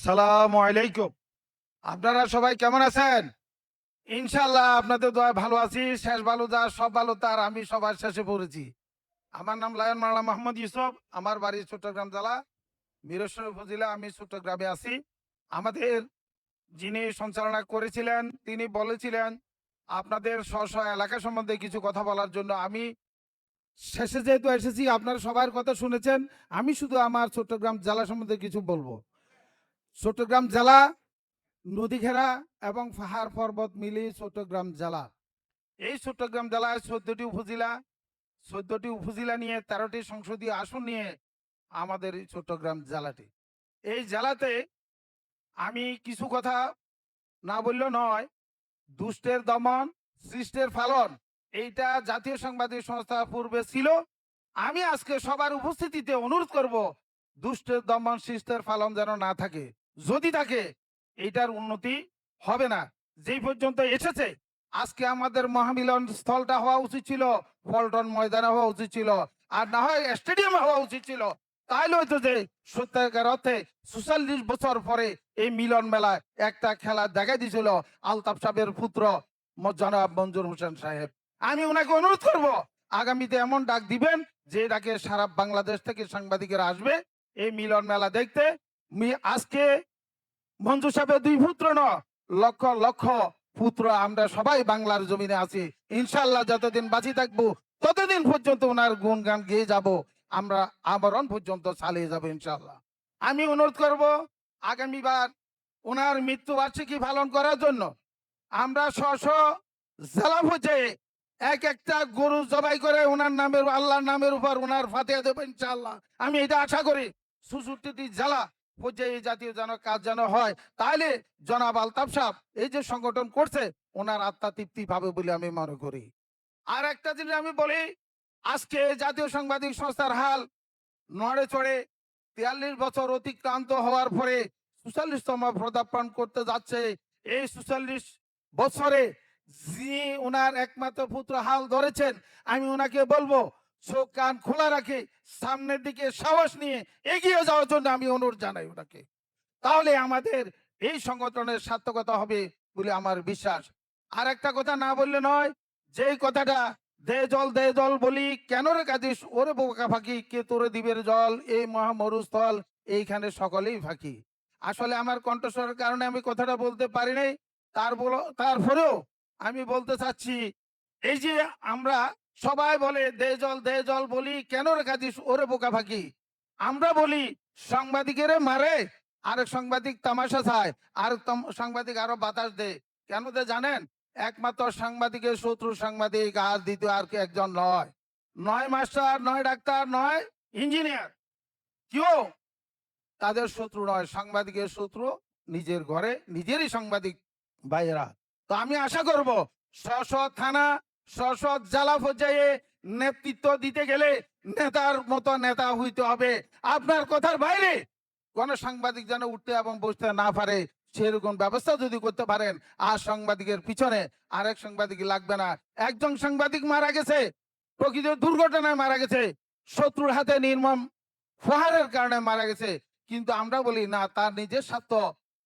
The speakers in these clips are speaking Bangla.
আসসালামু আলাইকুম। আপনারা সবাই কেমন আছেন? ইনশাআল্লাহ আপনাদের দোয়ায় ভালো আছি। শেষ ভালো যার সব ভালো তার, আমি সবার শেষে পড়েছি। আমার নাম লায়ন মাওলানা মোহাম্মদ ইউসুফ। আমার বাড়ি চট্টগ্রাম জেলা মিরসরাই উপজেলা। আমি চট্টগ্রামে আছি। আমাদের যিনি সঞ্চালনা করেছিলেন তিনি বলেছিলেন আপনাদের স্ব এলাকা সম্বন্ধে কিছু কথা বলার জন্য। আমি শেষে যেহেতু এসেছি, আপনারা সবার কথা শুনেছেন। আমি শুধু আমার চট্টগ্রাম জেলা সম্বন্ধে কিছু বলবো। চট্টগ্রাম জেলা নদী ঘেরা এবং পাহাড় পর্বত মিলিয়ে চট্টগ্রাম জেলা। এই চট্টগ্রাম জেলায় 14টি উপজেলা নিয়ে 13টি সংসদীয় আসন নিয়ে আমাদের এই চট্টগ্রাম জেলাটি। এই জেলাতে আমি কিছু কথা না বললেও নয়। দুষ্টের দমন, সৃষ্টের ফালন, এইটা জাতীয় সাংবাদিক সংস্থা পূর্বে ছিল। আমি আজকে সবার উপস্থিতিতে অনুরোধ করব, দুষ্টের দমন সৃষ্টের ফালন যেন না থাকে। যদি থাকে, এইটার উন্নতি হবে না। যেই পর্যন্ত এসেছে, আজকে আমাদের মহামিলন স্থলটা হওয়া উচিত ছিল পল্টন ময়দানে হওয়া উচিত ছিল, আর না হয় স্টেডিয়ামে হওয়া উচিত ছিল। তাইলে হয়তো যে সত্যিকার অর্থে ৪৪ বছর পরে এই মিলন মেলায় একটা খেলা দেখা দিয়েছিল আলতাফ সাহেবের পুত্র জনাব মঞ্জুর হোসেন সাহেব। আমি ওনাকে অনুরোধ করব, আগামীতে এমন ডাক দিবেন যে ডাকে সারা বাংলাদেশ থেকে সাংবাদিকেরা আসবে এই মিলন মেলা দেখতে। আজকে মঞ্জু সাহেবের 2 পুত্র লক্ষ লক্ষ পুত্র আমরা সবাই বাংলার জমিনে আছি। ইনশাল্লাহ যতদিন বাঁচি থাকবো ততদিন পর্যন্ত ওনার গুণগান গেয়ে যাব, আমরা আমরণ পর্যন্ত চালিয়ে যাব ইনশাল্লাহ। আমি অনুরোধ করব, আগামীবার ওনার মৃত্যুবার্ষিকী পালন করার জন্য আমরা স্ব জেলা পর্যায়ে এক একটা গরু জবাই করে ওনার নামের, আল্লাহর নামের উপর ওনার ফাতিহা দেব ইনশাআল্লাহ। আমি এটা আশা করি 64টি জেলা পর্যায়ে এই জাতীয় যেন কাজ যেন হয়। তাহলে জনাব আলতাফ সাহেব এই যে সংগঠন করছে, ওনার আত্মা তৃপ্তি পাবে বলে আমি মনে করি। আর একটা জিনিস আমি বলি, আজকে জাতীয় সাংবাদিক সংস্থার হাল নড়ে চড়ে 43 বছর অতিক্রান্ত হওয়ার পরে 44তম পদার্পণ করতে যাচ্ছে। এই 44 বছরে যিনি ওনার একমাত্র পুত্র হাল ধরেছেন, আমি ওনাকে বলবো চোখ কান খোলা রাখে সামনের দিকে সাহস নিয়ে এগিয়ে যাওয়ার জন্য আমি অনুরোধ জানাই ওনাকে। তাহলে আমাদের এই সংগঠনের সার্থকতা হবে বলে আমার বিশ্বাস। আর একটা কথা না বললে নয়, যেই কথাটা দে জল বলি কেন রে কাঁদিস ওরে বোকা ফাঁকি, কে তোরে দিবের জল এই মহামরুস্থল, এইখানে সকলেই ফাঁকি। আসলে আমার কণ্ঠস্বরের কারণে আমি কথাটা বলতে পারি নাই। তারপরেও আমি বলতে চাচ্ছি, এই যে আমরা সবাই বলে দে জল বলি কেন রে কাঁদিস ওরে বোকা ফাঁকি, আমরা বলি সাংবাদিকের মারে, আরেক সাংবাদিক তামাশা চায়, আরেক সাংবাদিক আরো বাতাস দেয়। কেন দে জানেন? একমাত্র সাংবাদিকের শত্রু সাংবাদিক, আর দ্বিতীয় আর কি একজন নয়। নয় মাস্টার, নয় ডাক্তার, নয় ইঞ্জিনিয়ার, কেউ তাদের শত্রু নয়। সাংবাদিকের শত্রু নিজের ঘরে নিজেরই সাংবাদিক ভাইয়েরা। তো আমি আশা করব স্ব থানা, স্ব জেলা পর্যায়ে নেতৃত্ব দিতে গেলে নেতার মতো নেতা হইতে হবে। আপনার কথার বাইরে কোন সাংবাদিক যেন উঠতে এবং বসতে না পারে, সেরকম ব্যবস্থা যদি করতে পারেন, আর সাংবাদিকের পিছনে আরেক সাংবাদিক লাগবে না। একজন সাংবাদিক মারা গেছে, প্রকৃত দুর্ঘটনায় মারা গেছে, শত্রুর হাতে নির্মম প্রহারের কারণে মারা গেছে, কিন্তু আমরা বলি না তার নিজের স্বার্থ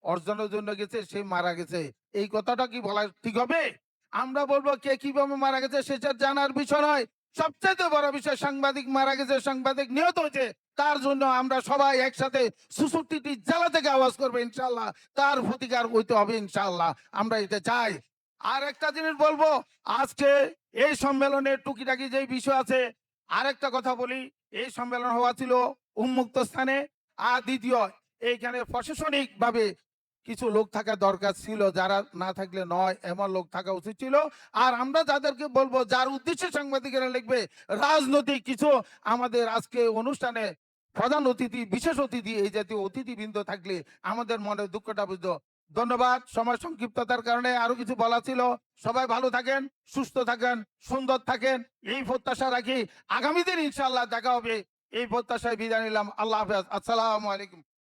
অর্জনের জন্য গেছে, সে মারা গেছে। এই কথাটা কি বলা ঠিক হবে? আমরা বলবো কে কিভাবে মারা গেছে সেটা জানার বিষয় নয়। সবচেয়ে বড় বিষয় সাংবাদিক মারা গেছে, সাংবাদিক নিহত হয়েছে, তার জন্য আমরা সবাই একসাথে ৬৬টি জেলা থেকে আওয়াজ করবো ইনশাল্লাহ। তার প্রতিকার হইতে হবে ইনশাল্লাহ, আমরা এটা চাই। আর একটা জিনিস বলবো, আজকে এই সম্মেলনের টুকিটাকি যে বিষয় আছে, আরেকটা কথা বলি, এই সম্মেলন হওয়া ছিল উন্মুক্ত স্থানে। আর দ্বিতীয়, এইখানে প্রশাসনিক ভাবে কিছু লোক থাকা দরকার ছিল, যারা না থাকলে নয় এমন লোক থাকা উচিত ছিল। আর আমরা যাদেরকে বলবো, যার উদ্দেশ্যে সাংবাদিকেরা লিখবে, রাজনৈতিক কিছু আমাদের আজকে অনুষ্ঠানে প্রধান অতিথি, বিশেষ অতিথি, এই জাতীয় অতিথিবৃন্দ থাকলে আমাদের মনে দুঃখটা বুঝতো। ধন্যবাদ। সময় সংক্ষিপ্ততার কারণে আরো কিছু বলা ছিল। সবাই ভালো থাকেন, সুস্থ থাকেন, সুন্দর থাকেন, এই প্রত্যাশা রাখি। আগামী দিন ইনশাআল্লাহ দেখা হবে, এই প্রত্যাশায় বিদায় নিলাম। আল্লাহ হাফেজ। আসসালামু আলাইকুম।